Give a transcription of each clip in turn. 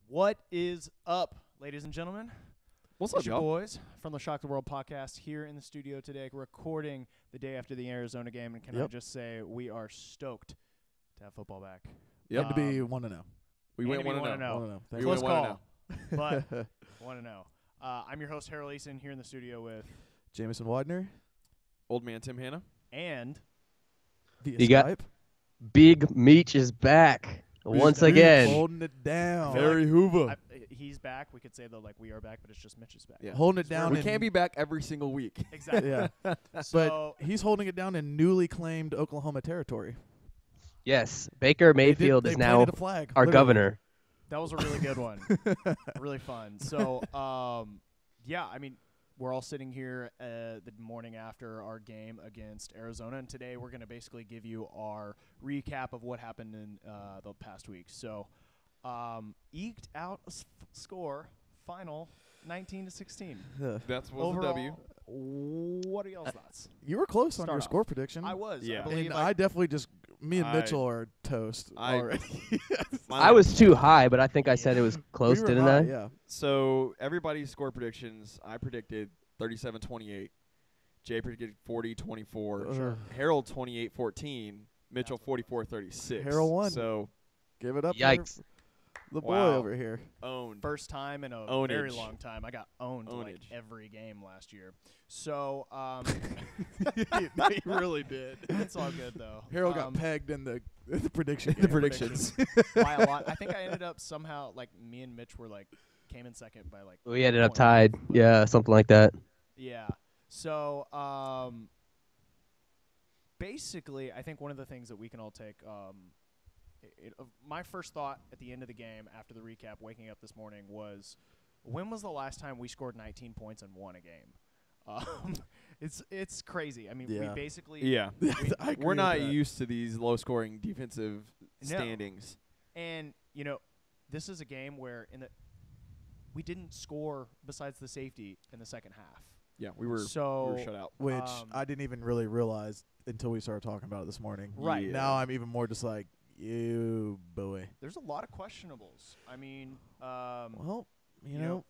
What is up, ladies and gentlemen? What's It's up, your y'all? boys from the ShockTheWorld podcast here in the studio today, recording the day after the Arizona game. And can I just say we are stoked to have football back. Yep. And to be 1-0. We went 1-0. 1-0. We Close went call, 1-0. but 1-0. I'm your host, Harold Eason, here in the studio with Jamison Widener. Old man Tim Hanna. and Via You got- Skype. Big Meech is back once Big again. Holding it down. Very Hoover. he's back. We could say that like we are back, but it's just Mitch is back. Yeah. Holding it down. We in, can't be back every single week. Exactly. Yeah. So But he's holding it down in newly claimed Oklahoma territory. Yes, Baker Mayfield they is now planted a flag, our literally. governor. that was a really good one. Really fun. So, yeah, I mean, we're all sitting here the morning after our game against Arizona, and today we're going to basically give you our recap of what happened in the past week. So, eked out a score, final 19-16. That's was Overall, a W. what are y'all's thoughts? You were close on Start your off. score prediction. I was. Yeah. I believe And I definitely just, me and I- Mitchell are toast I- already. I was too high, but I think I said it was close, We were didn't high, I? Yeah. So everybody's score predictions, I predicted 37-28. Jay predicted 40-24. Sure. Harold 28-14. Mitchell 44-36. Harold won. So Give it up Yikes. for the boy Wow. over here. owned. First time in a Ownage. very long time. I got owned like Ownage. every game last year. So, He really did. it's all good though. Harold got pegged in the prediction. The game. predictions. By a lot. I think I ended up somehow like me and Mitch were like came in second by like. We ended up 1 point. tied. Yeah, something like that. Yeah. So, basically, I think one of the things that we can all take. My first thought at the end of the game after the recap, waking up this morning, was, when was the last time we scored 19 points and won a game? It's crazy. I mean, we Yeah. basically Yeah. I agree We're with not that. used to these low-scoring defensive No. standings. And, this is a game where we didn't score besides the safety in the second half. Yeah, we were So shut out. Which Um, I didn't even really realize until we started talking about it this morning. Right. Yeah. Now I'm even more just like, you boy. there's a lot of questionables. I mean, Well, you you know, know,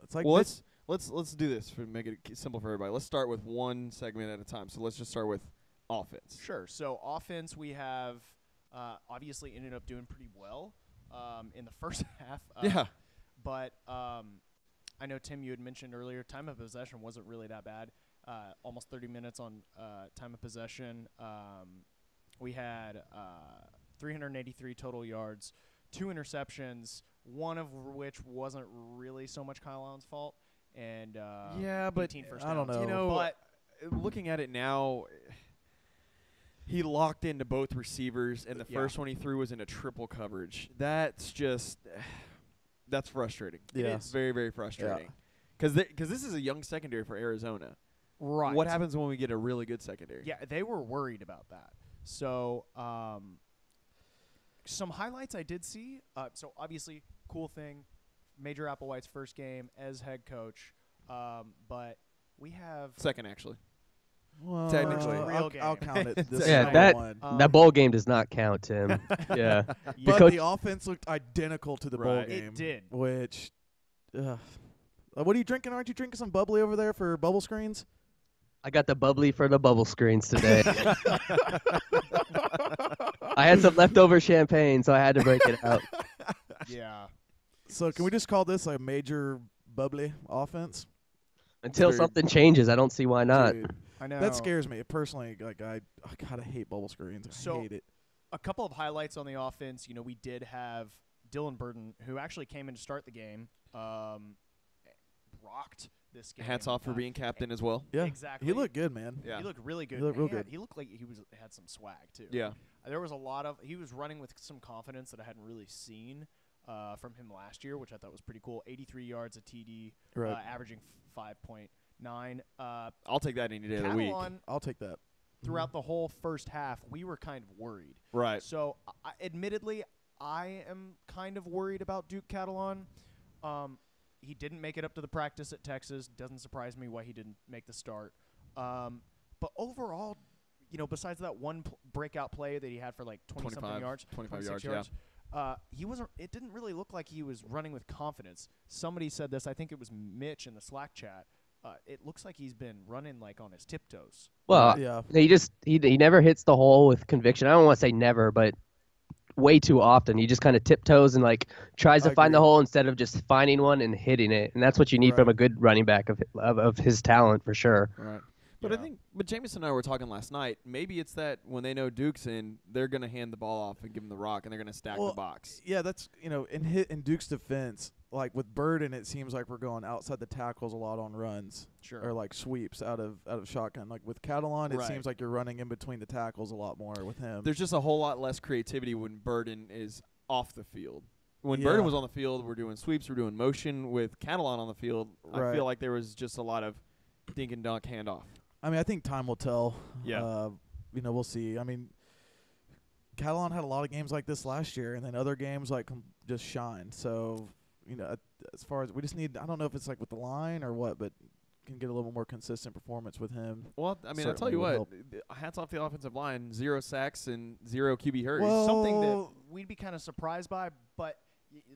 it's like Well, this. let's do this for make it simple for everybody. Let's start with one segment at a time. So let's just start with offense. sure. So offense, we have obviously ended up doing pretty well in the first half. Yeah. But I know, Tim, you had mentioned earlier, time of possession wasn't really that bad. Almost 30 minutes on time of possession. We had 383 total yards, 2 interceptions, one of which wasn't really so much Kyle Allen's fault, and Yeah, but 18 first I don't downs. know. But Looking at it now, he locked into both receivers, and the Yeah. first one he threw was in a triple coverage. That's just that's frustrating. Yeah. It's very, very frustrating. Because this is a young secondary for Arizona. right. What happens when we get a really good secondary? Yeah, they were worried about that. So, some highlights I did see. So obviously, cool thing, Major Applewhite's first game as head coach. But we have Second, actually. Well, technically. Real I'll game. count it. This Yeah, second that- one. That bowl game does not count, Tim. Yeah. But coach- the offense looked identical to the bowl Right. game. It did. Which, what are you drinking? Aren't you drinking some bubbly over there for bubble screens? I got the bubbly for the bubble screens today. I had some leftover champagne, so I had to break it out. Yeah. So can we just call this a major bubbly offense? Until Very- something changes, I don't see why not. Dude, I know. that scares me personally. Like I gotta hate bubble screens. I So- hate it. A couple of highlights on the offense. We did have Dylan Burton, who actually came in to start the game, rocked this game. Hats off for being captain as well. Yeah, Exactly. He looked good, man. Yeah. He looked really good. He looked real And good. He looked like he had some swag too. Yeah. There was a lot of. He was running with some confidence that I hadn't really seen from him last year, which I thought was pretty cool. 83 yards a TD, Right. averaging 5.9. I'll take that any day of the week. Catalan, I'll take that. throughout the whole first half, we were kind of worried. Right. So, admittedly, I am kind of worried about Duke Catalan. He didn't make it up to the practice at Texas. Doesn't surprise me why he didn't make the start. But overall, besides that one breakout play that he had for like 20-something 25 yards, 25 26 yards, he wasn't. It didn't really look like he was running with confidence. Somebody said this. I think it was Mitch in the Slack chat. It looks like he's been running like on his tiptoes. Well, Yeah. he never hits the hole with conviction. I don't want to say never, but way too often. He just kind of tiptoes and like tries to I find the agree. hole instead of just finding one and hitting it. And that's what you need from Right. a good running back of his talent for sure. Right. But Yeah. but Jameson and I were talking last night. Maybe it's that when they know Duke's in, they're gonna hand the ball off and give him the rock, and they're gonna stack Well, the box. Yeah, that's in Duke's defense, like with Burden, it seems like we're going outside the tackles a lot on runs Sure. or like sweeps out of shotgun. Like with Catalan, it Right. seems like you're running in between the tackles a lot more with him. There's just a whole lot less creativity when Burden is off the field. When Yeah. Burden was on the field, we're doing sweeps, we're doing motion. With Catalan on the field, I Right. feel like there was just a lot of dink and dunk handoff. I mean, I think time will tell. Yeah. We'll see. I mean, Catalan had a lot of games like this last year, and then other games like just shine. So, as far as we just need, I don't know if it's like with the line or what, but can get a little more consistent performance with him. Well, I mean, I'll tell Certainly you would what. Hats off the offensive line. 0 sacks and 0 QB hurries. Well, Something that we'd be kind of surprised by, but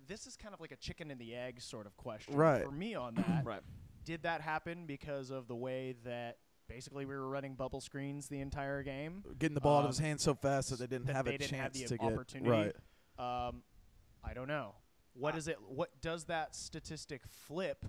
this is kind of like a chicken and the egg sort of question Right. for me on that. right. Did that happen because of the way that basically we were running bubble screens the entire game? Getting the ball out of his hands so fast that they didn't that have they a didn't have chance the to get opportunity. right. I don't know. What is it? What does that statistic flip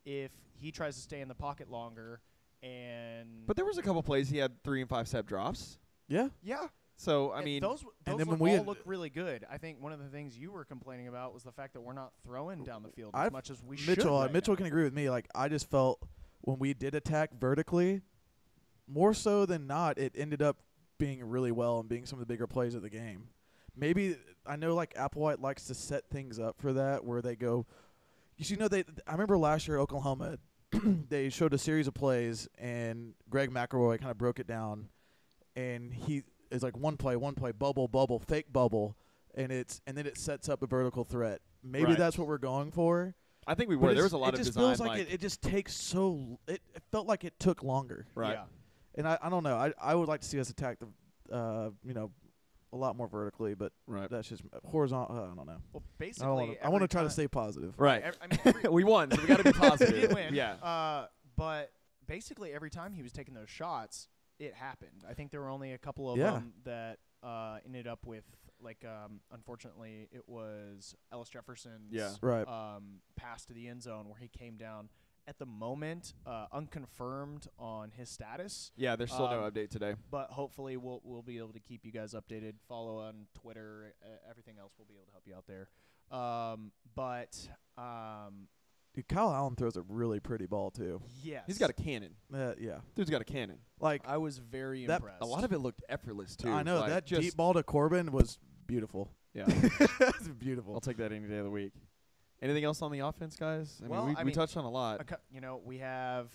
if he tries to stay in the pocket longer? And But there was a couple plays he had 3 and 5 step drops. Yeah. yeah, So I and mean, those and would then when we all had- look really good. I think one of the things you were complaining about was the fact that we're not throwing down the field as I've- much as we should. Mitchell right Mitchell now. can agree with me. Like I just felt when we did attack vertically, more so than not, it ended up being really well and being some of the bigger plays of the game. Maybe I know like Applewhite likes to set things up for that where they go. I remember last year Oklahoma, they showed a series of plays and Greg McElroy kind of broke it down, and he is like one play, bubble, fake bubble, and then it sets up a vertical threat. Maybe Right. that's what we're going for. I think we But were. There it's- was a lot it of just design. feels like it just takes so. It felt like it took longer, right. Yeah. and I don't know. I would like to see us attack a lot more vertically, but Right. that's just horizontal. I don't know. Well, I basically, want to try to stay positive. Right. I mean, every, we won, so we got to be we positive. did win. Yeah. But basically, every time he was taking those shots, it happened. I think there were only a couple of Yeah. them that ended up with, like, unfortunately, it was Ellis Jefferson's Yeah. Right. pass to the end zone where he came down. At the moment, unconfirmed on his status, Yeah. There's still no update today. but hopefully we'll be able to keep you guys updated. Follow on Twitter, everything else. We'll be able to help you out there. Dude, Kyle Allen throws a really pretty ball too. Yes, He's got a cannon. Yeah. Dude's got a cannon. Like I was very That- impressed. A lot of it looked effortless too. I know like that just, deep ball to Corbin was beautiful. Yeah. It's beautiful. I'll take that any day of the week. Anything else on the offense, guys? Well, we I mean, touched on a lot. We have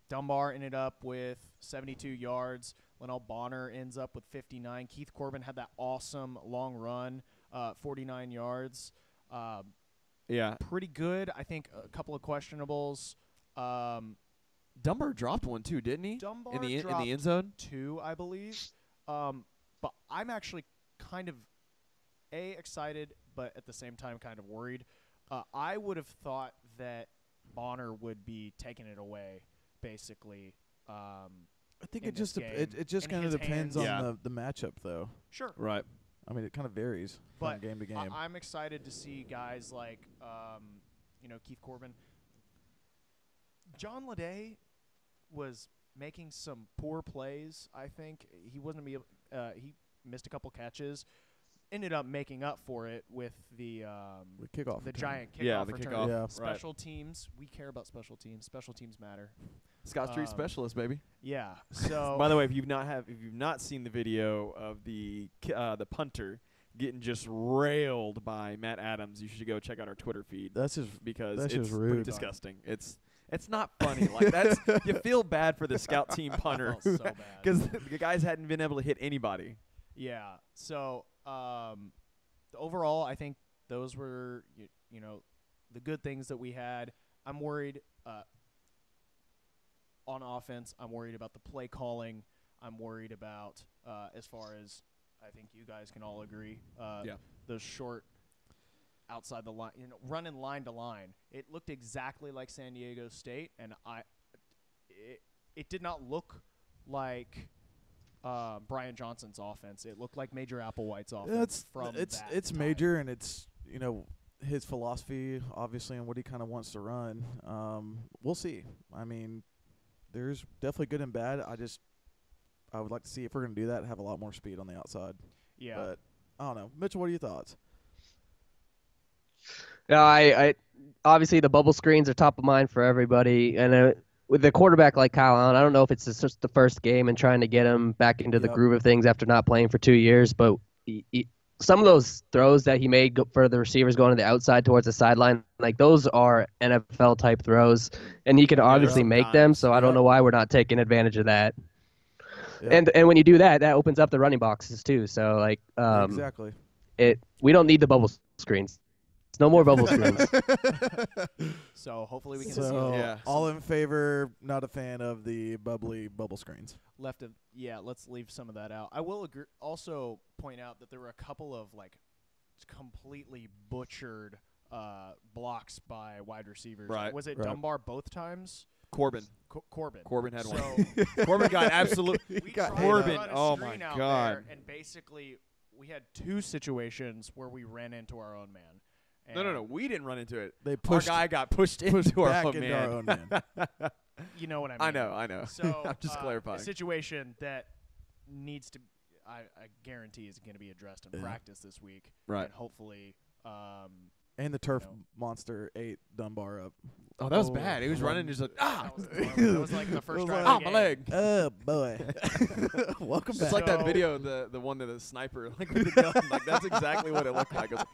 Dunbar ended up with 72 yards. Linnell Bonner ends up with 59. Keith Corbin had that awesome long run, 49 yards. Yeah. Pretty good. I think a couple of questionables. Dunbar dropped one too, didn't he? Dunbar in the dropped end zone. 2, I believe. But I'm actually kind of excited, but at the same time kind of worried. I would have thought that Bonner would be taking it away, basically. I think in it just this it just in kind of his depends hands. on Yeah. the matchup though. Sure. Right. I mean, it kind of varies But from game to game. I'm excited to see guys like, Keith Corbin. John Leday was making some poor plays. I think he wasn't he missed a couple catches. Ended up making up for it with the kickoff. the return. giant kickoff Yeah, the return. kickoff. Yeah. Right. Special teams. We care about special teams. Special teams matter. Scott Street specialist, baby. Yeah. So By the way, if you've not seen the video of the punter getting just railed by Matt Adams, you should go check out our Twitter feed That's just because that's it's just rude. disgusting. It's not funny. Like that's you feel bad for the scout team punter I felt so bad. because the guys hadn't been able to hit anybody. Yeah. So overall, I think those were the good things that we had. I'm worried on offense. I'm worried about the play calling. I'm worried about as far as I think you guys can all agree. Yeah. Those short outside the line, running line to line. It looked exactly like San Diego State, and it did not look like Brian Johnson's offense. It looked like Major Applewhite's offense. It's Major, and it's his philosophy, obviously, and what he kind of wants to run. We'll see. I mean, there's definitely good and bad. I would like to see, if we're going to do that, have a lot more speed on the outside. Yeah. But I don't know. Mitchell, what are your thoughts? Yeah, I obviously the bubble screens are top of mind for everybody, and with the quarterback like Kyle Allen, I don't know if it's just the first game and trying to get him back into the groove of things after not playing for 2 years, but some of those throws that he made for the receivers going to the outside towards the sideline, like those are NFL type throws, and he can obviously make them. So I don't know why we're not taking advantage of that. Yep. And when you do that, that opens up the running boxes too. So like exactly, we don't need the bubble screens. No more bubble screens. So hopefully we can see it. Yeah. All in favor, not a fan of the bubbly bubble screens. Let's leave some of that out. I will also point out that there were a couple of like completely butchered blocks by wide receivers. Right. Was it Dunbar both times? Corbin. Corbin had so one. Corbin got absolutely. We tried Corbin. to run a Oh my screen out God. there, and basically we had 2 situations where we ran into our own man. No. We didn't run into it. They pushed. Our guy got pushed into our back own into man. our own man. You know what I mean? I know. So I'm just clarifying. A situation that needs to, I guarantee, is going to be addressed in practice this week. Right. And hopefully. And the turf monster ate Dunbar up. Oh, that was bad. He was running just like, That was like the first drive. ah, my leg. Oh boy. Welcome back. It's like that video, the one that the sniper, like with the gun. Like that's exactly what it looked like. It was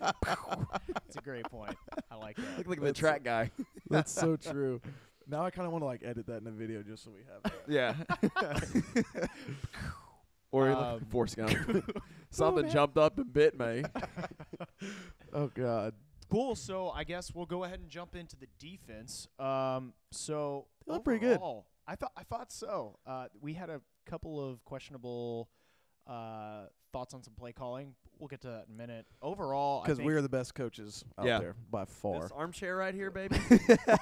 That's a great point. I like that. looked like the track guy. That's so true. Now I kind of want to like edit that in a video just so we have it. Yeah. Or like Forrest Gump. Something jumped up and bit me. Oh God. Cool. So I guess we'll go ahead and jump into the defense. So They look pretty good. overall, I thought so. We had a couple of questionable thoughts on some play calling. We'll get to that in a minute. Overall, Because we are the best coaches out there by far. This armchair right here, baby.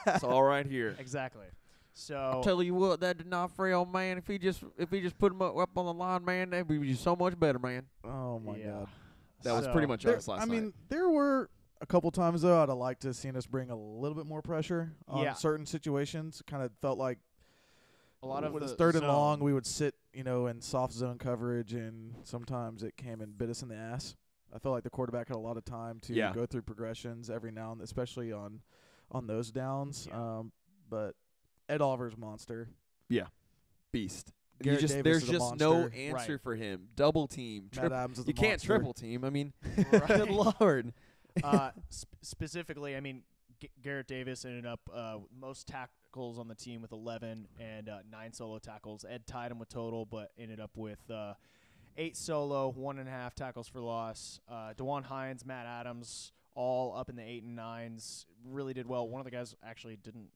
It's all right here. exactly. So Tell you what, that did not frail, man. If he just put him up on the line, man, that'd be so much better, man. Oh my God. That was pretty much us last night. I mean, there were a couple times though I'd have liked to have seen us bring a little bit more pressure on certain situations. Kind of felt like a lot of when the it's third and zone. long, we would sit, in soft zone coverage, and sometimes it came and bit us in the ass. I felt like the quarterback had a lot of time to go through progressions every now and then, especially on those downs. Yeah. But Ed Oliver's a monster. Yeah. Beast. Garrett Davis There's is a just no monster. answer for him. Double team. Matt Adams is a You can't monster. triple team. I mean, good Lord. Specifically, I mean, Garrett Davis ended up most tackles on the team with 11 and 9 solo tackles. Ed tied him with total, but ended up with 8 solo, 1.5 tackles for loss. DeJuan Hines, Matt Adams, all up in the 8 and 9s. Really did well. One of the guys actually didn't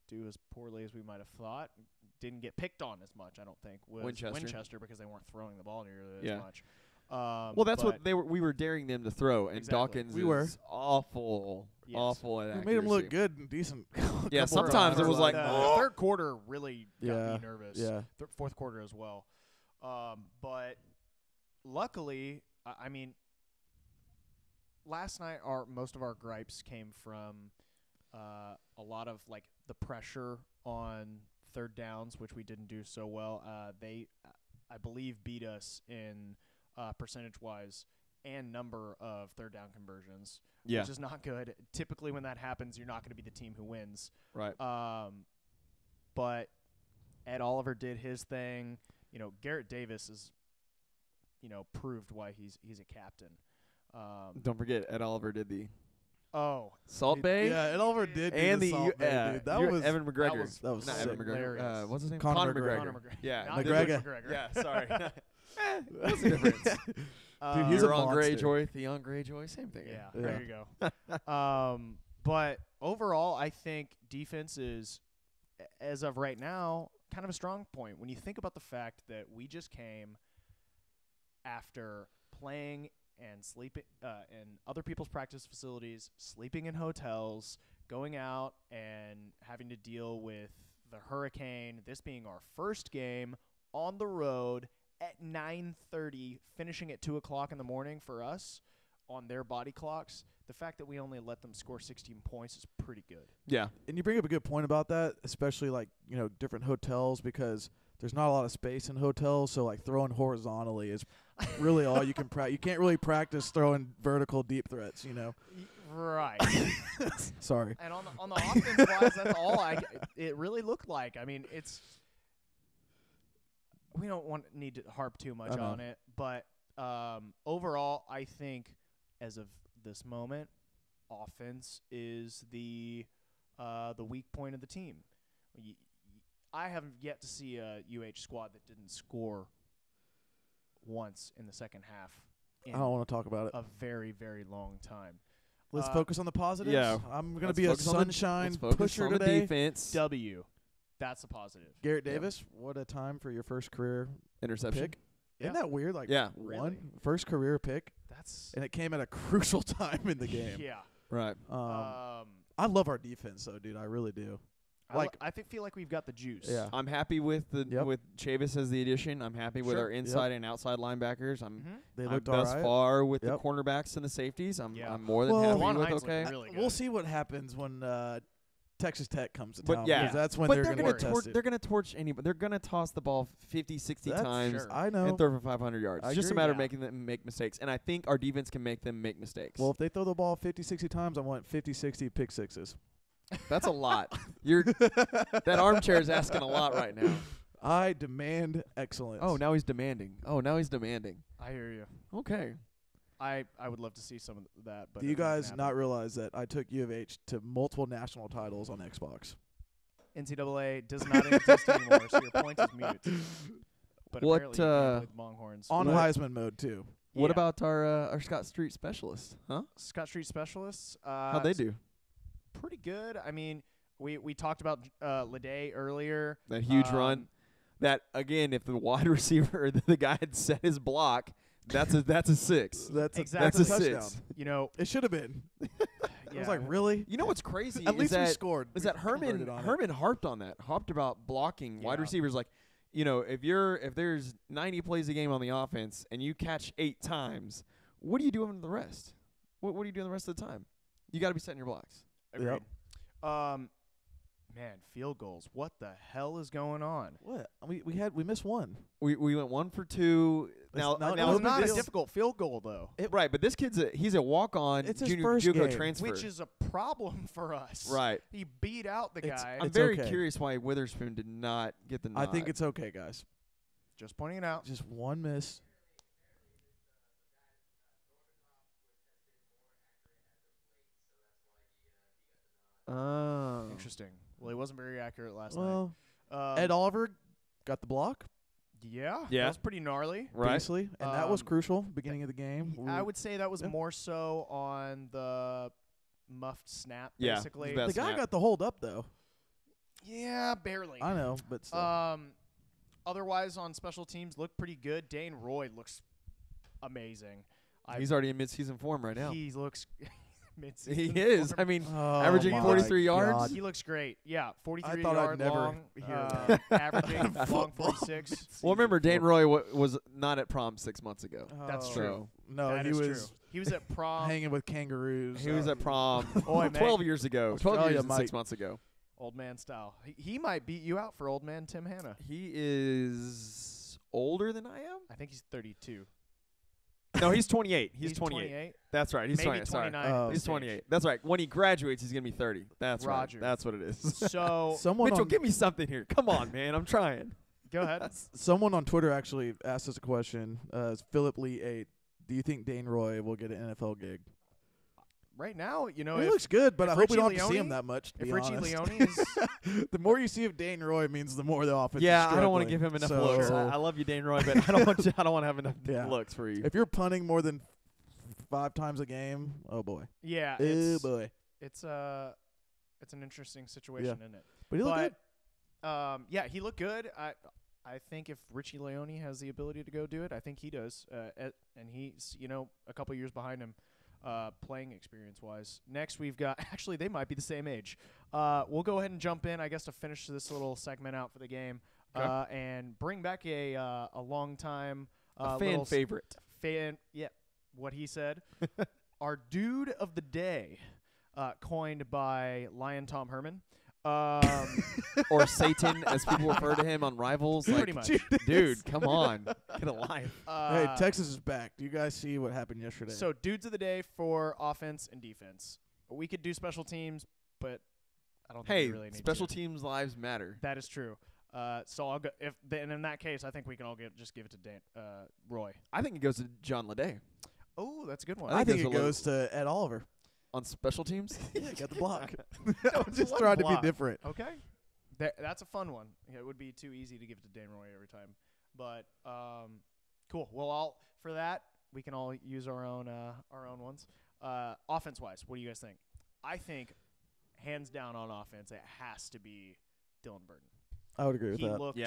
do as poorly as we might have thought. Didn't get picked on as much, I don't think. Was Winchester because they weren't throwing the ball nearly as much. Well, that's what we were daring them to throw, and Dawkins is awful at accuracy. We made him look good and decent. Yeah, sometimes it was like the third quarter really got me nervous. Yeah. Fourth quarter as well. But luckily, I mean, last night most of our gripes came from a lot of like the pressure on third downs, which we didn't do so well. They, I believe, beat us in percentage-wise and number of third down conversions, which is not good. Typically, when that happens, you're not going to be the team who wins. Right. But Ed Oliver did his thing. Garrett Davis is, proved why he's a captain. Don't forget, Ed Oliver did the Salt Bay. Yeah, Ed Oliver did and do the Salt Bay, dude. That was Evan McGregor. That was not sick. Evan McGregor. What's his name? Conor McGregor. McGregor. Yeah, McGregor. Yeah, sorry. What's the difference? Dude, he's a monster. Theon Greyjoy, same thing. Yeah, there you go. But overall, I think defense is, as of right now, kind of a strong point. When you think about the fact that we just came after playing and sleeping in other people's practice facilities, sleeping in hotels, going out and having to deal with the hurricane, this being our first game on the road at 9:30, finishing at 2 o'clock in the morning for us on their body clocks. The fact that we only let them score 16 points is pretty good. Yeah. And you bring up a good point about that, especially like, different hotels, because there's not a lot of space in hotels, so like throwing horizontally is really all you can practice. You can't really practice throwing vertical deep threats, Right. Sorry. And on the offense wise, that's all it really looked like. I mean, we don't need to harp too much on it, but overall, I think as of this moment, offense is the weak point of the team. I haven't yet to see a UH squad that didn't score once in the second half. I don't want to talk about it. A very, very long time. Let's focus on the positives. Yeah. I'm going to be a sunshine pusher on the today. defense. W. That's a positive. Garrett Davis, what a time for your first career Interception. pick. Isn't that weird? Like, Yeah. Really? first career pick, That's and it came at a crucial time in the game. yeah. Right. I love our defense, though, dude. I really do. I feel like we've got the juice. Yeah. I'm happy with with Chavis as the addition. I'm happy with Sure. our inside and outside linebackers. They I'm looked thus all right. far with the Yep. cornerbacks and the safeties. I'm Yeah. I'm more than Well, happy Juwan with Hines okay. looked really good. We'll see what happens when Texas Tech comes to But town. yeah. because that's when But they're they're going gonna to torch. test They're gonna torch anybody. They're gonna toss the ball 50, 60 That's times Sure. I know. and throw for 500 yards. I It's just a agree. matter of Yeah. making them make mistakes. And I think our defense can make them make mistakes. Well, if they throw the ball 50, 60 times, I want 50, 60 pick sixes. that's a lot. That armchair is asking a lot right now. I demand excellence. Oh, now he's demanding. I hear you. Okay. I would love to see some of that. But Do you it doesn't guys happen. not realize that I took U of H to multiple national titles on Xbox? NCAA does not exist anymore, so your point is mute. But What, apparently you can play the Longhorns. On What? Heisman mode, too. What Yeah. about our Scott Street specialists? Huh? Scott Street Specialists? How'd they do? Pretty good. I mean, we talked about Lede earlier. That huge run. That again, if the wide receiver or the guy had set his block, that's a six. That's Exactly. a touchdown. six. You know, It should have been. I was yeah. like, really? You know what's crazy? At is least we that, scored. Is We that converted on it. Herman harped on that. Harped about blocking wide Yeah. receivers. Like, if there's 90 plays a game on the offense and you catch 8 times, what are you doing the rest? What are you doing the rest of the time? You got to be setting your blocks. Agreed. Man, field goals. What the hell is going on? What? We missed one. We went 1 for 2. Now, not- That no was big not a deal. difficult field goal, though. right, but this kid's he's a walk-on It's his junior first JUCO game. transfer. Which is a problem for us. right. He beat out the It's- guy. I'm It's very okay. curious why Witherspoon did not get the nod. I think it's okay, guys. Just pointing it out. Just one miss. Oh. Interesting. Well, he wasn't very accurate last Well, night. Ed Oliver got the block, Yeah. Yeah. That was pretty gnarly. Right. Beasley, and that was Um, crucial, beginning of the game. I would say that was Yeah. more so on the muffed snap, Yeah, basically. the The best guy snap. got the hold up, though. Yeah, barely. I know, but still. Otherwise, on special teams, looked pretty good. Dane Roy looks amazing. He's already in midseason form right now. He looks mid-season He is. form. I mean, Oh averaging my 43 yards. God. He looks great. Yeah, 43 thought I'd yard never long, hear that. averaging long 46. Well, remember, Dane Roy was not at prom 6 months ago. That's Oh. true. No, That he is was true. He was at prom. hanging with kangaroos. He was at prom Boy, 12 years ago. 12 Australia years and 6 might- months ago. Old man style. He might beat you out for old man Tim Hanna. He is older than I am? I think he's 32. No, he's 28. He's 28. That's right. He's Maybe 28. Sorry. 29. Oh. at this He's stage. 28. That's right. When he graduates, he's going to be 30. That's Roger. right. That's what it is. So someone Mitchell, on, give me something here. Come on, man. I'm trying. go ahead. someone on Twitter actually asked us a question. Philip Lee 8. Do you think Dane Roy will get an NFL gig? Right now, you know, he if, looks good, but if I hope we Richie don't have to see Leone- him that much. To if be Richie honest. Leone is The more you see of Dane Roy means the more the offense. Yeah, is I don't want to struggling. give him enough So, looks. I love you, Dane Roy, but I don't want I don't want to have enough Yeah. looks for you. If you're punting more than 5 times a game, oh boy, yeah, oh it's boy. it's an interesting situation, isn't it? But he looked good. Yeah, he looked good. I think if Richie Leone has the ability to go do it, I think he does. And he's, a couple years behind him, playing experience-wise. Next, we've got – actually, they might be the same age. We'll go ahead and jump in, I guess, to finish this little segment out for the game and bring back a long-time fan favorite. What he said. Our dude of the day, coined by Lion Tom Herman. Or Satan, as people refer to him on Rivals. Pretty much. Dude, come on. Get a life. Hey, Texas is back. Do you guys see what happened yesterday? So, dudes of the day for offense and defense. We could do special teams, but I don't think we really need special to. teams lives matter. That is true. So I'll go. And in that case, I think we can all just give it to Roy. I think it goes to John Leday. Oh, that's a good one. I think it goes to Ed Oliver. On special teams? Yeah, got the block. I'm just trying to be different. Okay. That's a fun one. It would be too easy to give it to Dan Roy every time. But cool. Well, for that, we can all use our own ones. Offense-wise, what do you guys think? I think, hands down on offense, it has to be Dylan Burton. I would agree with He that. looked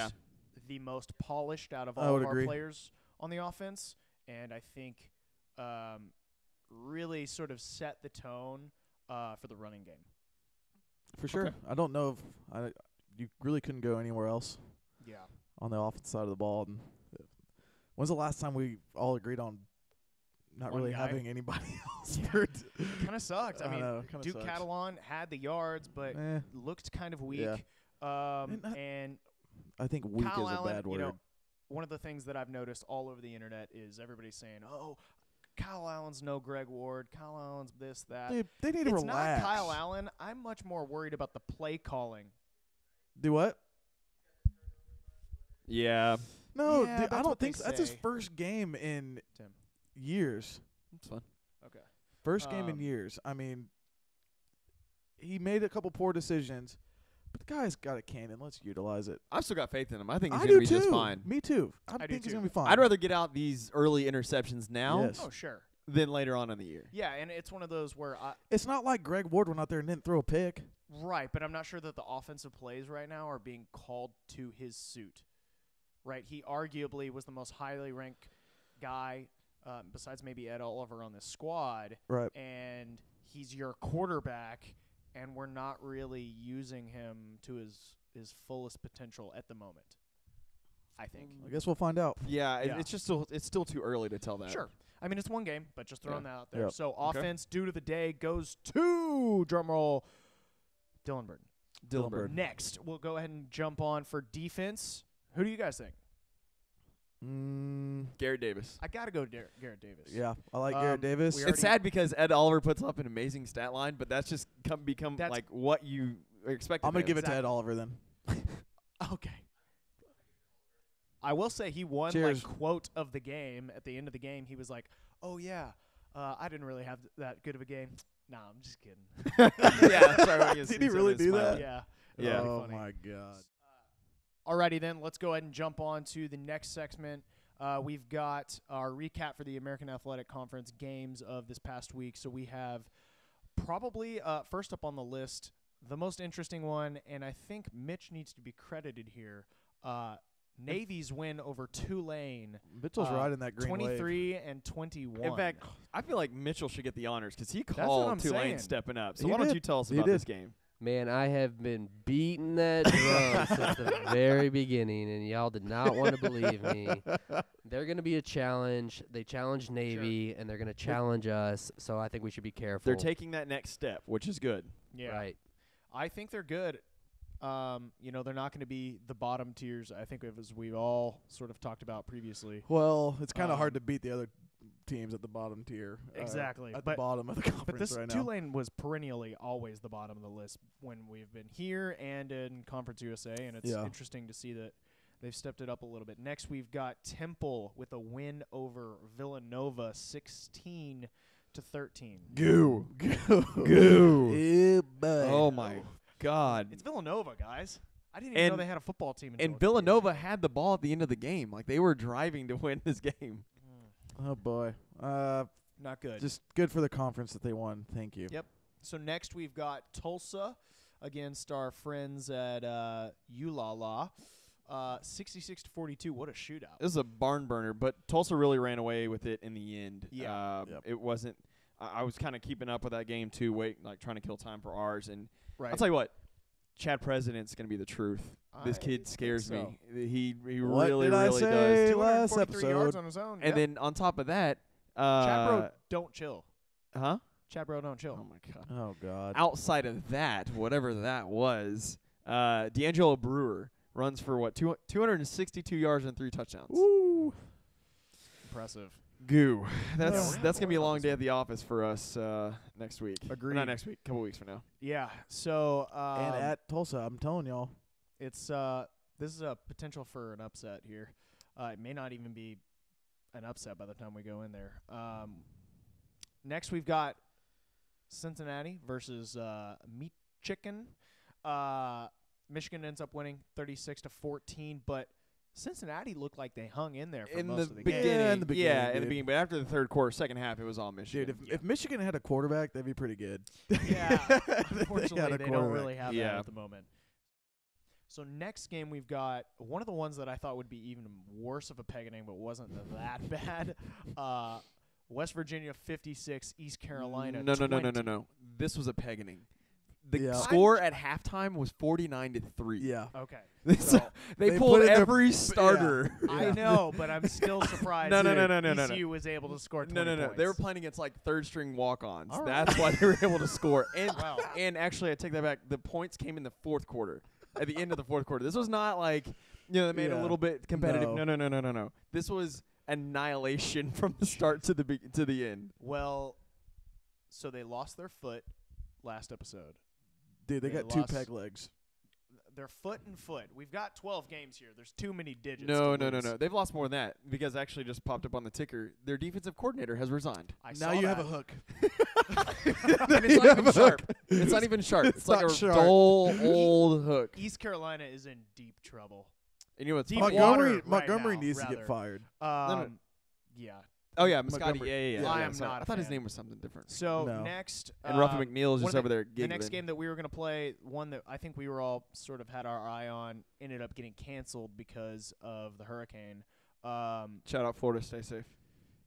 the most polished out of I all would of our agree. players on the offense, and I think really sort of set the tone for the running game. For sure. Okay. I don't know if you really couldn't go anywhere else Yeah. on the offensive side of the ball. And when's the last time we all agreed on not One really guy? having anybody else? Kind of sucked. I mean, know, kinda Duke sucks. Catalan had the yards, but looked kind of weak. Yeah. And I think weak Kyle is a Allen, bad word. one of the things that I've noticed all over the internet is everybody saying, "Oh, Kyle Allen's no Greg Ward. Kyle Allen's this, that." Dude, they need to It's relax. not Kyle Allen. I'm much more worried about the play calling. Do what? Yeah. No, Yeah, dude, I that's don't what they think that's his say. first game in Tim. years. That's fun. Okay. First game in years. I mean, he made a couple poor decisions, but the guy's got a cannon. Let's utilize it. I've still got faith in him. I think he's I going to do be too. just fine. Me too. I do think he's too. gonna be fine. I'd rather get out these early interceptions now Yes. Oh, sure. than later on in the year. Yeah, and it's one of those where It's not like Greg Ward went out there and didn't throw a pick. right, but I'm not sure that the offensive plays right now are being called to his suit. Right, he arguably was the most highly ranked guy, besides maybe Ed Oliver on this squad, Right. and he's your quarterback, and we're not really using him to his fullest potential at the moment, I think. I guess we'll find out. Yeah, Yeah. it's still too early to tell that. Sure. I mean, it's one game, but just throwing that out there. Yep. So Okay. offense, due to the day, goes to, drumroll, Dylan Burton. Dylan Burton. Next, we'll go ahead and jump on for defense. Who do you guys think? Garrett Davis. I got to go Garrett Davis. Yeah, I like Garrett Davis. we It's sad because Ed Oliver puts up an amazing stat line, but that's just become That's- like what you expect. I'm gonna give it to Exactly. Ed Oliver then. Okay. I will say he won Cheers. like quote of the game. At the end of the game, he was like, "Oh yeah, I didn't really have that good of a game." Nah, I'm just kidding. Yeah, sorry, Did he really do that? Yeah. Yeah. Oh Funny. my God. Alrighty then, let's go ahead and jump on to the next segment. We've got our recap for the American Athletic Conference games of this past week. So we have probably first up on the list, the most interesting one, and I think Mitch needs to be credited here. Navy's win over Tulane, Mitchell's riding that green wave. 23 and 21. In fact, I feel like Mitchell should get the honors because he what called I'm Tulane saying. stepping up. So He why don't did. you tell us He about did. this game? Man, I have been beating that drum since the very beginning, and y'all did not want to believe me. They're going to be a challenge. They challenged Navy, and they're going to challenge us, so I think we should be careful. They're taking that next step, which is good. Yeah. Right. I think they're good. They're not going to be the bottom tiers. I think as we've all sort of talked about previously. Well, it's kind of hard to beat the other teams at the bottom tier. Exactly. At But- the bottom of the conference But this right now. Tulane was perennially always the bottom of the list when we've been here and in Conference USA, and it's Yeah. interesting to see that they've stepped it up a little bit. Next, we've got Temple with a win over Villanova, 16-13. Goo. Goo. Yeah, buddy. Oh my God! It's Villanova, guys. I didn't even know And- they had a football team. until And a few years Villanova ago. had the ball at the end of the game. Like they were driving to win this game. Oh boy. Not good. Just good for the conference that they won. Thank you. Yep. So next we've got Tulsa against our friends at Ulala. 66-42. What a shootout. This is a barn burner, but Tulsa really ran away with it in the end. Yeah. It wasn't. I was kind of keeping up with that game too, trying to kill time for ours. And Right. I'll tell you what, Chad President's going to be the truth. This kid I scares think me. He What really, did I really say? does. Last 243 yards episode. on his own. And then on top of that, Chabro, don't chill. huh? Chabro, don't chill. Oh my God. Oh God. Outside of that, whatever that was, D'Angelo Brewer runs for 262 yards and 3 touchdowns. Woo. Impressive. Goo. That's we're that's gonna be a gonna long have day at the office for us next week. Agreed. Not next week. A couple weeks from now. Yeah. So And at Tulsa, I'm telling y'all. it's this is a potential for an upset here. It may not even be an upset by the time we go in there. Next we've got Cincinnati versus Meech. Michigan ends up winning 36-14, but Cincinnati looked like they hung in there for In most the of the beginning, game. Yeah, in the beginning, in the dude. beginning. But after the third quarter, second half, it was all Michigan. Dude, if Michigan had a quarterback, they'd be pretty good. Yeah, They unfortunately, had a they don't quarterback. really have Yeah. that at the moment. So next game we've got one of the ones that I thought would be even worse of a pegging, but wasn't that bad. West Virginia 56, East Carolina. No. 20. This was a pegging. The Yeah. score at halftime was 49-3. Yeah. Okay. So So they They pulled put in their- every starter. I know, but I'm still surprised No. that ECU was able to score 20 No. points. They were playing against like third string walk-ons. All right. That's why they were able to score. And Wow. and actually, I take that back. The points came in the fourth quarter. At the end of the fourth quarter. This was not like they made it a Yeah. little bit competitive. No. No. This was annihilation from the start to the end. Well, so they lost their foot last episode. Dude, they They got two lost- peg legs. Their foot and foot. We've got 12 games here. There's too many digits. No. to lose. They've lost more than that because actually just popped up on the ticker. Their defensive coordinator has resigned. I Now saw you that. have a hook. And it's not even sharp. It's not even sharp. It's like not a sharp. dull old hook. East Carolina is in deep trouble. And you know what's Deep funny? water Montgomery right Montgomery now, needs to rather. get fired. no. Yeah. Oh yeah, Muscati. Montgomery. Yeah. Yeah. I am sorry. not a I thought his fan. name was something different. So No. next, And Ruffin um, McNeil is one just of over there the giggling. next game that we were going to play, one that I think we were all sort of had our eye on, ended up getting canceled because of the hurricane. Shout out Florida, stay safe.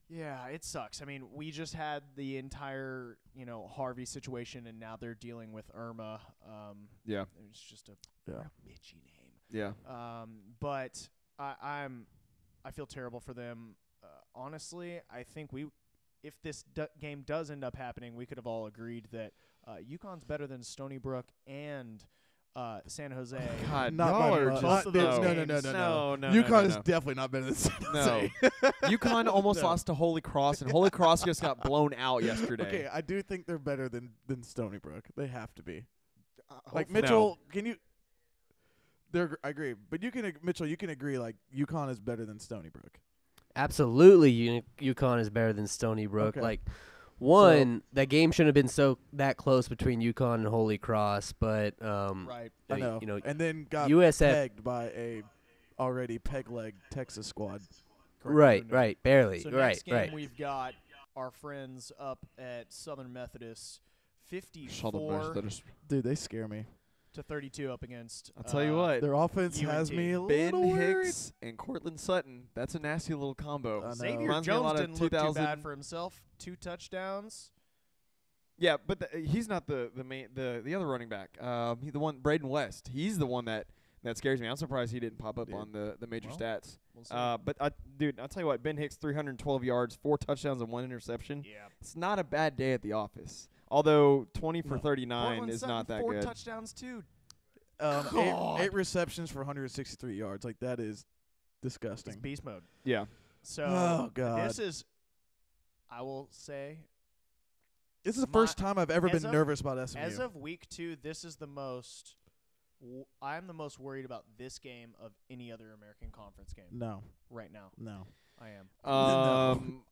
Yeah, it sucks. I mean, we just had the entire, Harvey situation, and now they're dealing with Irma. Yeah. It's just a Yeah. bitchy name. Yeah. But I feel terrible for them. Honestly, I think if this game does end up happening, we could have all agreed that UConn's better than Stony Brook and San Jose. God, Not y'all by are much. just Both of No, those no, games. no. No. UConn is definitely not better than San No. Jose. UConn almost No. lost to Holy Cross, and Holy Cross just got blown out yesterday. Okay, I do think they're better than Stony Brook. They have to be. Like hopefully. Mitchell, can you? I agree, but Mitchell, you can agree. Like UConn is better than Stony Brook. Absolutely, UConn is better than Stony Brook. Okay. Like, one, that game shouldn't have been that close between UConn and Holy Cross, but Right. I know. You know, And then got USF pegged by a already peg-leg Texas squad. right, barely, So right, next game right. we've got our friends up at Southern Methodist, Southern 54 Methodist. Dude, they scare me. to 32 up against. I'll tell you what, Their offense has UNT. me a Ben little worried. Hicks and Cortland Sutton. That's a nasty little combo. I know. Xavier Reminds me a Jones lot of didn't look too 2000 bad for himself. 2 touchdowns. Yeah, but he's not the main the other running back. He's the one, Braden West. He's the one that scares me. I'm surprised he didn't pop up Dude. on the major Well, stats. We'll see. But I'll tell you what, Ben Hicks 312 yards, 4 touchdowns and 1 interception. Yeah. It's not a bad day at the office. Although 20 for No. 39 Portland is Sutton, not that 4 good. touchdowns too. Eight receptions for 163 yards. Like that is It's disgusting. beast mode. Yeah. So Oh, God. this is, I will say, This is the My- first time I've ever as been of- nervous about SMU. as of week 2, this is the most. I'm the most worried about this game of any other American Conference game no, right now. no. I am.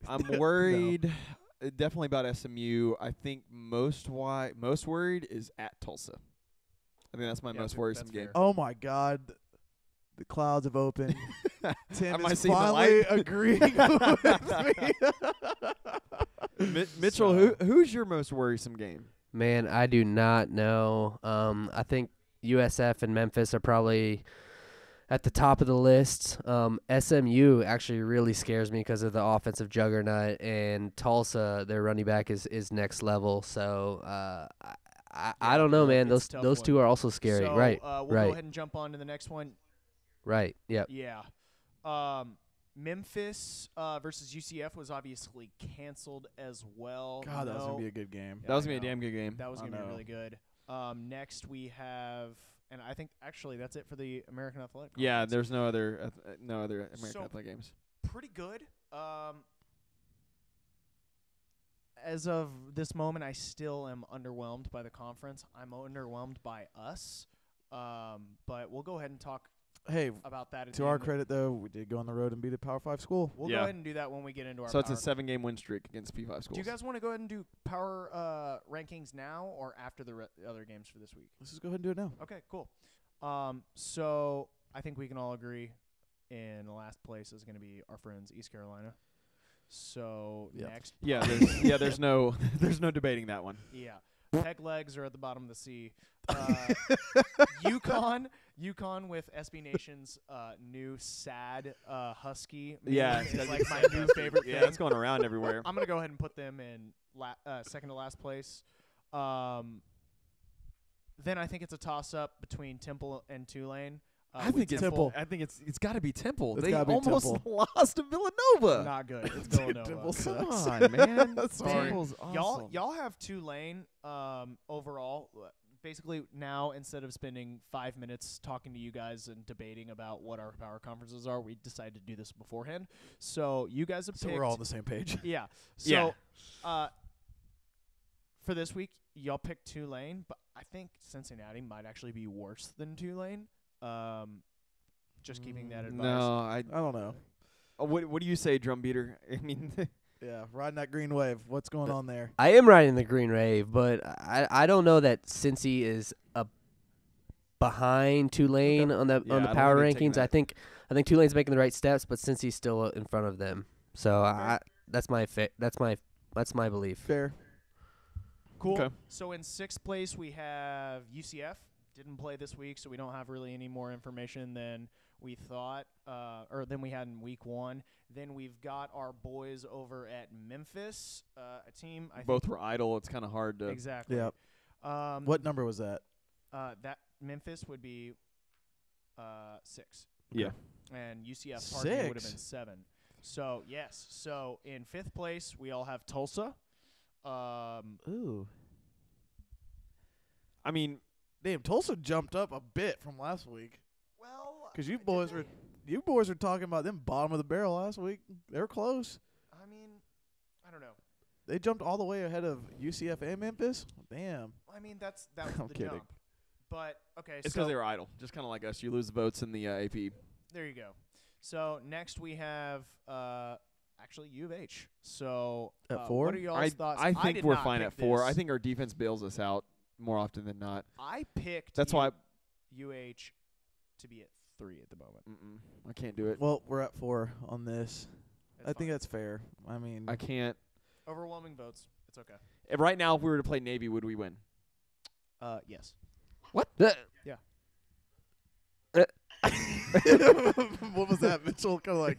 I'm worried definitely about SMU. I think most worried is at Tulsa. I think that's my Yeah, most that's worrisome game. fair. Oh my God, the clouds have opened. I Tim might is see the finally light. agreeing with me. Mitchell, So- who's your most worrisome game? Man, I do not know. I think USF and Memphis are probably at the top of the list. SMU actually really scares me because of the offensive juggernaut, and Tulsa, their running back, is next level. So I don't know, man. it's a Those tough two one. are also scary. So, Right. we'll right. go ahead and jump on to the next one. Right. Yep. Yeah. Memphis versus UCF was obviously canceled as well. God, that was gonna be a good game. Yeah, That was I going to be a know. damn good game. That was I going to be know. really good. Next we have, and I think actually that's it for the American Athletic Yeah, Conference. there's no other American So- Athletic games. Pretty good. As of this moment, I still am underwhelmed by the conference. I'm underwhelmed by us. But we'll go ahead and talk Hey, about that. At to the our end. credit though, we did go on the road and beat a Power 5 school. We'll Yeah. go ahead and do that when we get into our So it's a power 7-game win streak against P5 schools. Do you guys want to go ahead and do power rankings now or after the other games for this week? Let's just go ahead and do it now. Okay, cool. So I think we can all agree in last place is going to be our friends East Carolina. So Yeah. next, there's no debating that one. yeah, peg legs are at the bottom of the sea. UConn with SB Nation's new sad Husky. meme Yeah, is like my new favorite thing. Yeah, it's going around everywhere. I'm gonna go ahead and put them in second to last place. Then I think it's a toss-up between Temple and Tulane. I think it's Temple. I think it's got to be Temple. It's They gotta be almost Temple. lost to Villanova. Not good. It's Villanova. Temple Come sucks. on, man. Sorry. Temple's awesome. Y'all have Tulane overall. Basically, now instead of spending 5 minutes talking to you guys and debating about what our power conferences are, we decided to do this beforehand. So you guys have So picked. we're all on the same page. Yeah. Yeah. So, for this week, y'all picked Tulane, but I think Cincinnati might actually be worse than Tulane. Just keeping that advice. No, I don't know. what do you say, drum beater? I mean, Yeah, riding that green wave. What's going on there? I am riding the green wave, but I don't know that Cincy is behind Tulane on the Yeah, on the I don't power think they're taking rankings. I think Tulane's making the right steps, but Cincy's still in front of them. So that's my belief. Fair. Cool. Okay. So in sixth place, we have UCF. Didn't play this week, so we don't have really any more information than we thought, or than we had in week one. Then we've got our boys over at Memphis, a team. I both were idle. It's kind of hard to. think exactly. Yep. What number was that? That Memphis would be 6. Yeah. And UCF Parkview would have 6? been 7. So yes. So in fifth place, we all have Tulsa. Ooh. I mean, Damn, Tulsa jumped up a bit from last week. Well, Because you boys were talking about them bottom of the barrel last week. They were close. I mean, I don't know. They jumped all the way ahead of UCF and Memphis. Damn. I mean, that was I'm the kidding. jump. But okay, it's so because they were idle. Just kind of like us. You lose votes in the AP. there you go. So next we have actually U of H. So At 4? what are y'all's thoughts? I think did we're not fine pick at 4. this. I think our defense bails us out more often than not. I picked. That's why. UH to be at 3 at the moment. I can't do it. Well, we're at 4 on this. That's I think fine. that's fair. I mean, I can't. Overwhelming votes. It's okay. If right now, if we were to play Navy, would we win? Yes. What? what was that? Mitchell kind of like,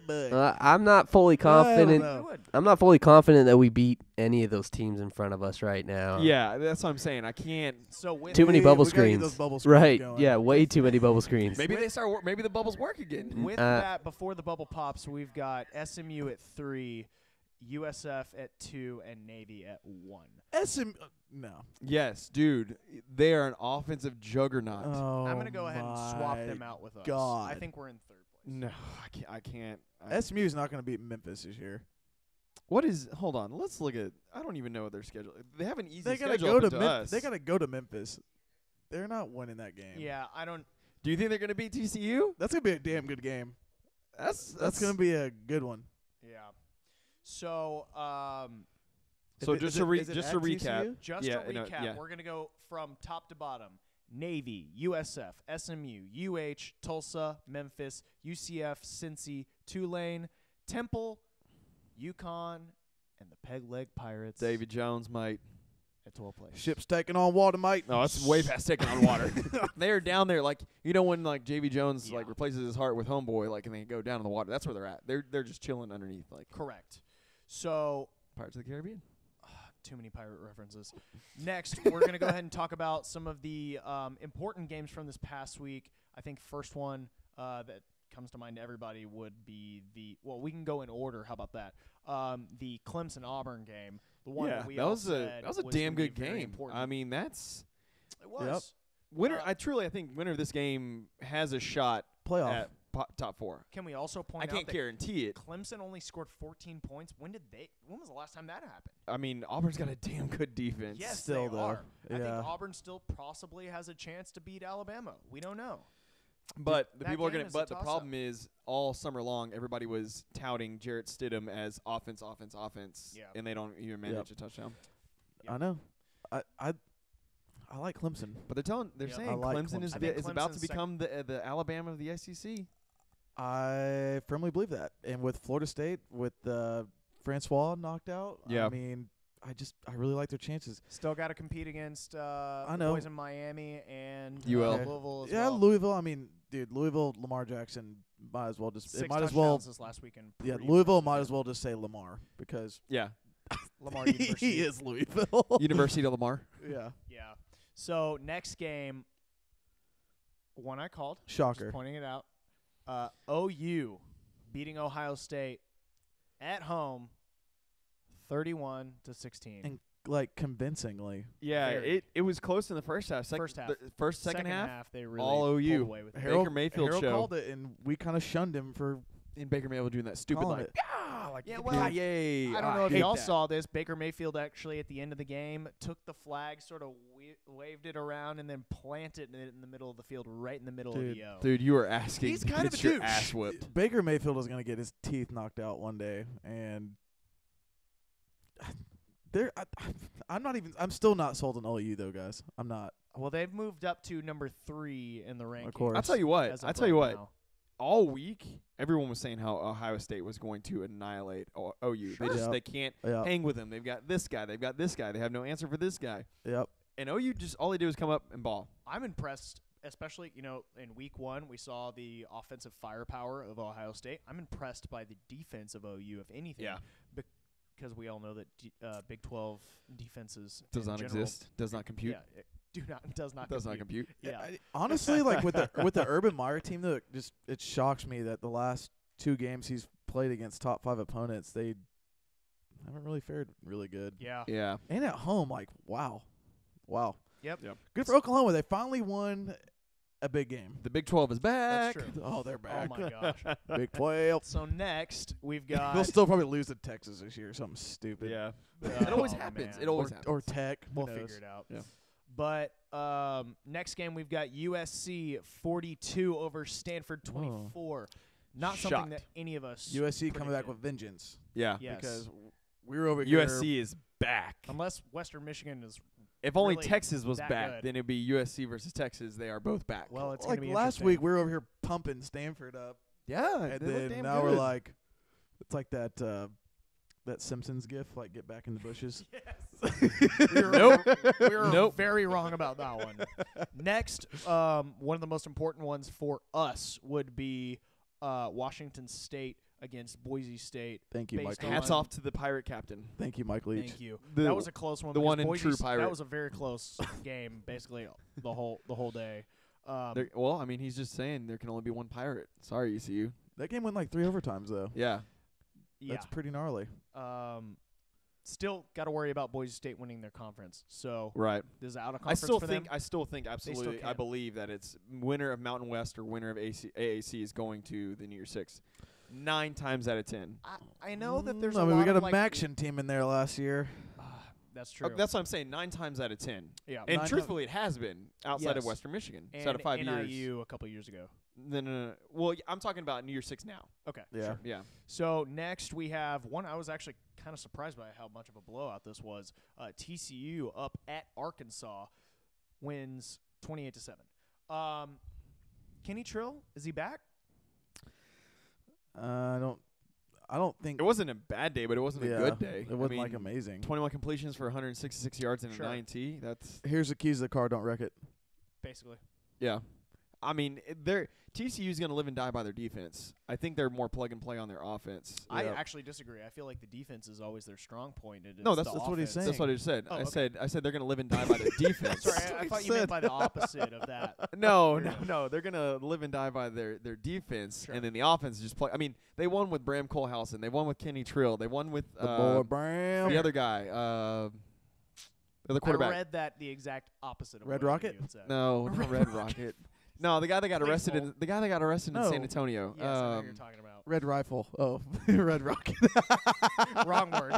but I'm not fully I don't confident. know. It would. I'm not fully confident that we beat any of those teams in front of us right now. Yeah, that's what I'm saying. I can't. So with Too many bubble we gotta get those screens. bubble screens Right. going. Yeah, way too many bubble screens. Maybe they start. Maybe the bubbles work again. with that, before the bubble pops, we've got SMU at 3, USF at 2, and Navy at 1. No. Yes, dude. They are an offensive juggernaut. Oh, I'm gonna go ahead and swap my them out with us. God. I think we're in 3rd place. No, I can't. I can't. SMU is not going to beat Memphis this year. What is? Hold on. Let's look at. I don't even know what their schedule. They have an easy They gotta schedule go up to to us. They gotta go to Memphis. They're not winning that game. Yeah, I don't. Do you think they're gonna beat TCU? That's gonna be a damn good game. That's gonna be a good one. Yeah. So, So Is it- just is to it- is it just at to recap. TCU? just Yeah, to no, recap, yeah. we're gonna go from top to bottom: Navy, USF, SMU, UH, Tulsa, Memphis, UCF, Cincy, Tulane, Temple, UConn, and the Peg Leg Pirates. David Jones might. at Pac-12 place. Ship's taking on water, mate. No, it's way past taking on water. They're down there, like when like JV Jones like replaces his heart with Homeboy, like, and they go down in the water. That's where they're at. They're just chilling underneath, like. Correct. So Pirates of the Caribbean. too many pirate references. Next, we're gonna go ahead and talk about some of the important games from this past week. I think first one that comes to mind to everybody would be we can go in order. How about that? The Clemson-Auburn game. The one that we all said that was a damn good game. I mean, it was. Yep. Winner. I think winner of this game has a shot Playoff. at top 4. Can we also point I out can't that guarantee it. Clemson only scored 14 points? When was the last time that happened? I mean, Auburn's got a damn good defense. Yes, Still, they though. are. I Yeah. think Auburn still possibly has a chance to beat Alabama. We don't know. But the That people are game gonna. is a But the toss-up. problem is, all summer long, everybody was touting Jarrett Stidham as offense, Yeah. and they don't even manage a touchdown. I know. I like Clemson. But they're Yeah. saying I like Clemson Clemson. I think is about to Clemson's become the Alabama of the SEC. I firmly believe that. And with Florida State, with Francois knocked out, Yeah. I mean, I really like their chances. Still got to compete against the know. boys in Miami and UL. Louisville as Yeah, well. Louisville. I mean, dude, Louisville, Lamar Jackson might as well just. Six It might as well. touchdowns this last weekend. Yeah, Pretty Louisville impressive. might as well just say Lamar because Yeah, Lamar University. he is Louisville. University of Lamar. Yeah. Yeah. So next game, one I called. Shocker. Just pointing it out. OU beating Ohio State at home, 31-16. And like convincingly. Yeah, Very. it was close in the first half. First half. Second half, they really all pulled OU. away with it. Baker Mayfield Harold show. called it, and we kind of shunned him for And Baker Mayfield doing that stupid calling like, it. Yeah, yippee well, yay. I don't know if hate y'all that. saw this. Baker Mayfield actually at the end of the game took the flag, sort of waved it around, and then planted it in the middle of the field, right in the middle of Dude. the O. Dude, you were asking He's to kind of get a your douche. ass whipped. Baker Mayfield is going to get his teeth knocked out one day, and I'm still not sold on OU though, guys. I'm not. Well, they've moved up to number 3 in the rankings. Of course. I'll tell you what. as of I'll tell you right what. now. All week, everyone was saying how Ohio State was going to annihilate OU. They just Yep. they can't Yep. hang with them. They've got this guy. They've got this guy. They have no answer for this guy. Yep. And OU just all they do is come up and ball. I'm impressed, especially, in week 1, we saw the offensive firepower of Ohio State. I'm impressed by the defense of OU, if anything. Yeah. Because we all know that Big 12 defenses Does in not general, exist. Does not compute. Yeah, does not Does not compute. compute. Yeah. Honestly, like with the Urban Meyer team, though, it shocks me that the last 2 games he's played against top 5 opponents, they haven't really fared really good. Yeah. Yeah. And at home, like wow. Yep. Good for Oklahoma. They finally won a big game. The Big 12 is back. That's true. Oh, they're Oh, back. my gosh. Big 12. So next, we've got They'll still probably lose to Texas this year. Something stupid. Yeah. Oh, It always man. happens. It always happens. Or Tech. Who We'll knows? figure it out. Yeah. But next game, we've got USC 42 over Stanford 24. Not something Shocked. that any of us USC coming back predicted. with vengeance. Yeah. Yes. Because we were over here. USC is back. Unless Western Michigan is If only really Texas was that back, good. then it'd be USC versus Texas. They are both back. well, it's like gonna be last interesting. week, we were over here pumping Stanford up. yeah. And they look then damn now good. we're like, it's like that Simpsons gif, like get back in the bushes. we were, Nope. we were Nope. very wrong about that one. Next, one of the most important ones for us would be Washington State against Boise State. Thank you, Based Mike. on- Hats off to the Pirate captain. Thank you, Mike Leach. Thank you. The- That was a close one. the because one in Boise true St- pirate. That was a very close game, basically the whole day. Well, I mean, he's just saying there can only be one pirate. Sorry, ECU. That game went like 3 overtimes though. Yeah. Yeah. That's pretty gnarly. Still got to worry about Boise State winning their conference. So Right. this is out of I conference still for think. them. I still think absolutely. I can. believe that it's winner of Mountain West or winner of AAC is going to the New Year's Six. 9 times out of 10. I know that there's. I a mean, we lot got a of, like, Maction team in there last year. That's true. That's what I'm saying. 9 times out of 10. Yeah. And Nine truthfully, it has been outside of Yes. Western Michigan. and So out of 5 NIU years. a couple years ago. No. Well, I'm talking about New Year's Six now. Okay. Yeah. Sure. Yeah. So next we have one. I was actually kind of surprised by how much of a blowout this was. TCU up at Arkansas wins 28-7. Kenny Trill, is he back? I don't. I don't think It wasn't a bad day, but it wasn't a good day. It wasn't like amazing. 21 completions for 166 yards and Sure. a 9T. That's Here's the keys to the car. Don't wreck it. Basically. yeah. I mean, TCU's going to live and die by their defense. I think they're more plug and play on their offense. I Yeah. actually disagree. I feel like the defense is always their strong point. And No, it's that's the what he's offense. saying. That's what I said. Oh, I okay. said they're going to live and die by their defense. Sorry, I thought you meant by the opposite of that. No. They're going to live and die by their defense, Sure. and then the offense just play. I mean, they won with Bram Kohlhausen. They won with Kenny Trill. They won with The boy Bram. the other guy, the other I quarterback. read that the exact opposite of Red what Rocket? you had said. No, not Red Rocket. No, the guy that got Please arrested. hold. The guy that got arrested in No. San Antonio. Yes, I know who you're talking about. Red Rifle. Oh, Red Rocket. Wrong word.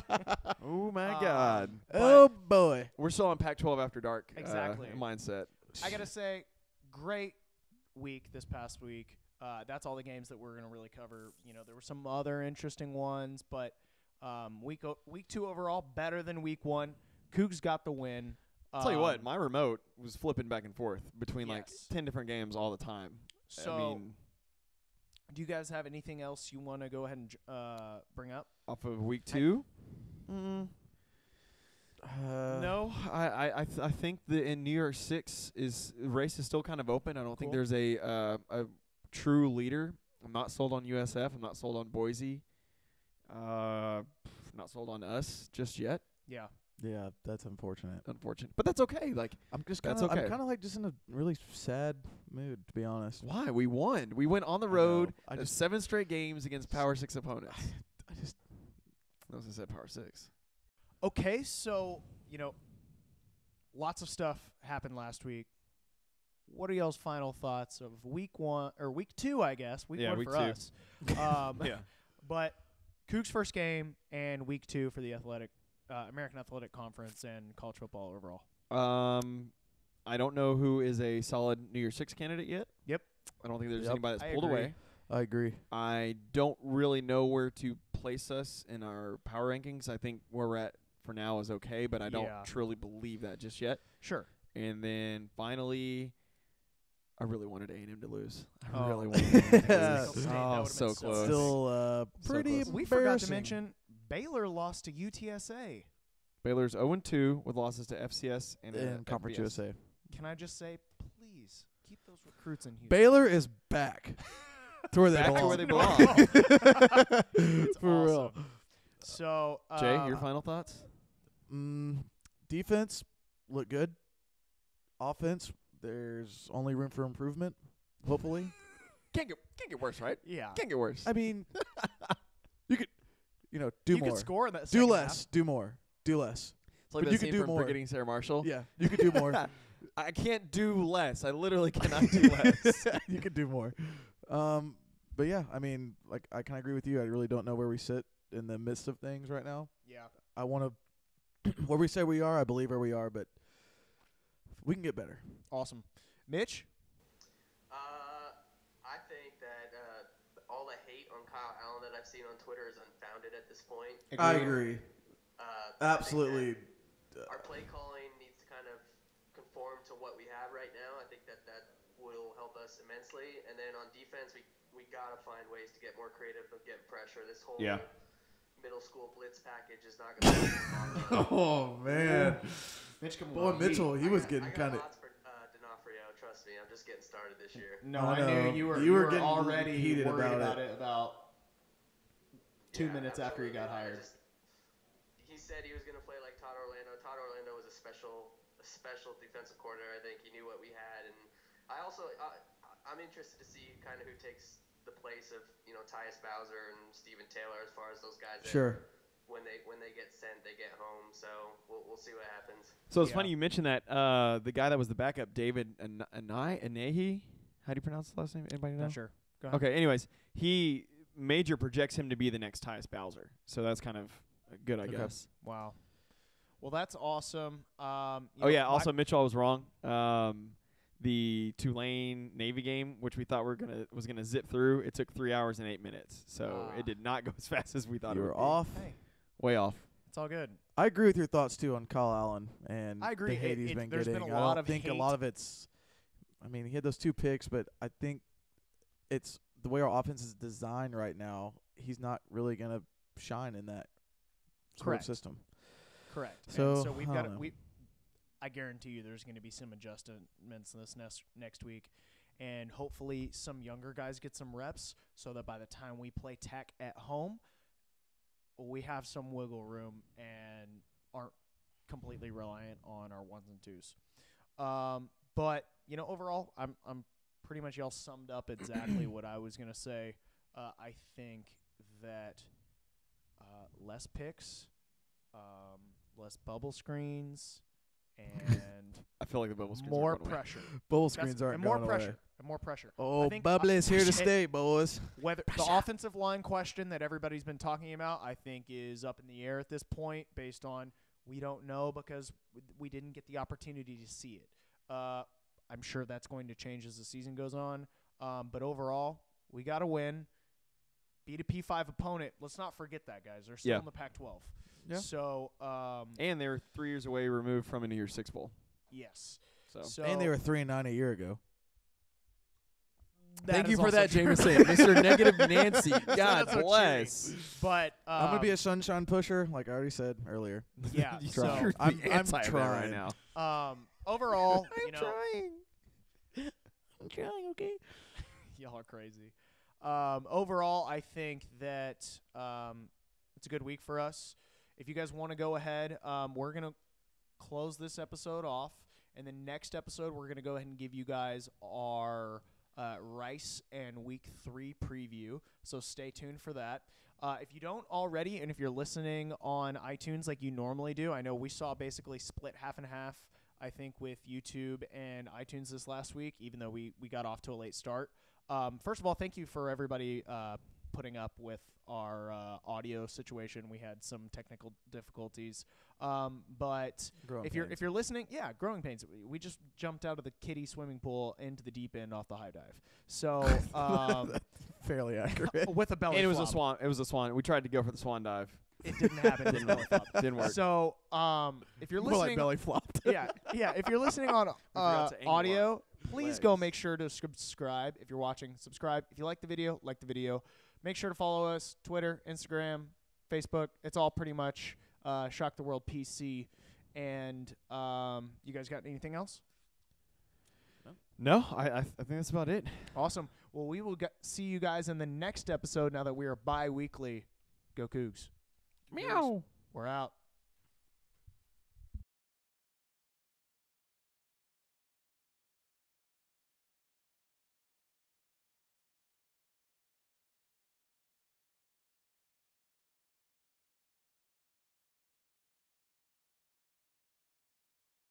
Oh my Um, God. But Oh boy. We're still on Pac-12 after dark. Exactly. Mindset. I gotta say, great week this past week. That's all the games that we're gonna really cover. You know, there were some other interesting ones, but week 2 overall better than week 1. Cougs got the win. I'll tell you what, my remote was flipping back and forth between like Yes. 10 different games all the time. So, I mean, do you guys have anything else you want to go ahead and bring up? off of week 2. No, I think the in New York 6 race is still kind of open. I don't think Cool. there's a true leader. I'm not sold on USF. I'm not sold on Boise. Not sold on us just yet. Yeah. Yeah, that's unfortunate. Unfortunate, but that's okay. Like, I'm just That's kind of okay. I'm kind of like just in a really sad mood, to be honest. why we won? We went on the I know. road. I just 7 straight games against Power 6 opponents. I just I was gonna say Power 6. Okay, so lots of stuff happened last week. What are y'all's final thoughts of week 1 or week 2? I guess week Yeah, 1 week for 2. us. But Cougs' first game and week 2 for the American Athletic Conference and college football overall. I don't know who is a solid New Year's 6 candidate yet. Yep. I don't think there's Yep. anybody that's I pulled agree. away. I agree. I don't really know where to place us in our power rankings. I think where we're at for now is okay, but I don't Yeah. truly believe that just yet. Sure. And then finally, I really wanted A&M to lose. I Oh. really wanted A&M to Yeah. lose. That Oh, would've so been so close. Still So pretty close. We forgot to embarrassing. mention Baylor lost to UTSA. Baylor's 0-2 with losses to FCS and in Conference FBS. USA. Can I just say, please keep those recruits in Houston? Baylor is back to where they Back to belong. where they belong. It's For real. awesome. So, Jay, your final thoughts? Defense look good. Offense, there's only room for improvement. Hopefully, Can't get worse, right? yeah, Can't get worse. I mean, you could, do you more. could score in that. Do second less. half. Do more. Do less. It's like but that you could scene do from more. Forgetting Sarah Marshall. Yeah, you could do more. I can't do less. I literally cannot do less. You could do more. But yeah, I mean, like I kind of agree with you. I really don't know where we sit in the midst of things right now. Yeah. I want to where we say we are. I believe where we are, but we can get better. Awesome. Mitch? I think that all the hate on Kyle Allen that I've seen on Twitter is unfounded at this point. I agree. I think that Absolutely. our play calling needs to kind of conform to what we have right now. I think that will help us immensely. And then on defense, we got to find ways to get more creative of getting pressure. This whole middle school blitz package is not going to Oh man, Mitch, come boy, Mitchell, he was getting I got kind of. lots for D'Onofrio. Trust me, I'm just getting started this year. No, I I knew know. you were. You were getting already heated worried about it about 2 Yeah, minutes after he got absolutely. hired. He said he was going to play like Todd Orlando. Todd Orlando was a special defensive coordinator. I think he knew what we had, and I'm interested to see kind of who takes the place of Tyus Bowser and Steven Taylor as far as those guys. that Sure. When they get sent, they get home. So we'll see what happens. So it's Yeah. funny you mentioned that. The guy that was the backup, David Anahi. How do you pronounce the last name? Anybody know? Not sure. Go ahead. Okay. Anyways, Major projects him to be the next Tyus Bowser. So that's kind of good, I Okay. guess. Wow. Well, that's awesome. Also Mitchell was wrong. The Tulane Navy game, which we thought was gonna zip through, it took 3 hours and 8 minutes. So it did not go as fast as we thought You it were would. off. Hey, Way off. it's all good. I agree with your thoughts too on Kyle Allen and I agree. the hate he's been there's getting. been a I lot don't of think a hate. lot of it's. I mean, he had those 2 picks, but I think it's the way our offense is designed right now. he's not really gonna shine in that sort Correct. of system. Correct. So, And so we've I got don't know. I guarantee you there's going to be some adjustments this next week, and hopefully some younger guys get some reps so that by the time we play Tech at home, we have some wiggle room and aren't completely reliant on our ones and twos. But overall, I'm pretty much y'all summed up exactly what I was going to say. I think that less picks, less bubble screens, and I feel like the bubble screens more are going away. pressure. Bubble screens aren't and more going pressure. away. And more pressure. Oh, I think, Bubbly is here to it- stay, boys. Whether the offensive line question that everybody's been talking about, I think, is up in the air at this point, based on we don't know because we didn't get the opportunity to see it. I'm sure that's going to change as the season goes on. But overall, we got to win. Beat a P5 opponent. Let's not forget that, guys. They're still Yeah. in the Pac-12. Yeah. So, And they were 3 years away removed from a New Year's Six Bowl. yes. So And they were 3-9 a year ago. That thank is you for also that, true. Jameson. Mr. Negative Nancy. God That's so bless. But I'm gonna be a sunshine pusher, like I already said earlier. yeah. You're So the I'm anti of that trying. right now. Overall, trying. I'm trying, okay? y'all are crazy. Overall, I think that it's a good week for us. If you guys want to go ahead, we're going to close this episode off. And the next episode, we're going to go ahead and give you guys our Rice and Week 3 preview. So stay tuned for that. If you don't already, and if you're listening on iTunes like you normally do, I know we saw basically split half and half, I think, with YouTube and iTunes this last week, even though we got off to a late start. First of all, thank you for everybody putting up with our audio situation. We had some technical difficulties, but Growing if you're listening, yeah, growing pains. We just jumped out of the kiddie swimming pool into the deep end off the high dive. So fairly accurate. with a belly And it was flop. a swan. It was a swan. We tried to go for the swan dive. It didn't happen. It was a belly flop. Didn't work. So if you're More like listening, belly flopped. yeah. If you're listening on forgot to angle audio, please go legs. make sure to subscribe. If you're watching, subscribe. If you like the video, like the video. Make sure to follow us: Twitter, Instagram, Facebook. It's all pretty much ShockTheWorld PC. And you guys got anything else? No, I think that's about it. Awesome. Well, we will see you guys in the next episode. Now that we are bi-weekly, go Cougs. Meow. We're out.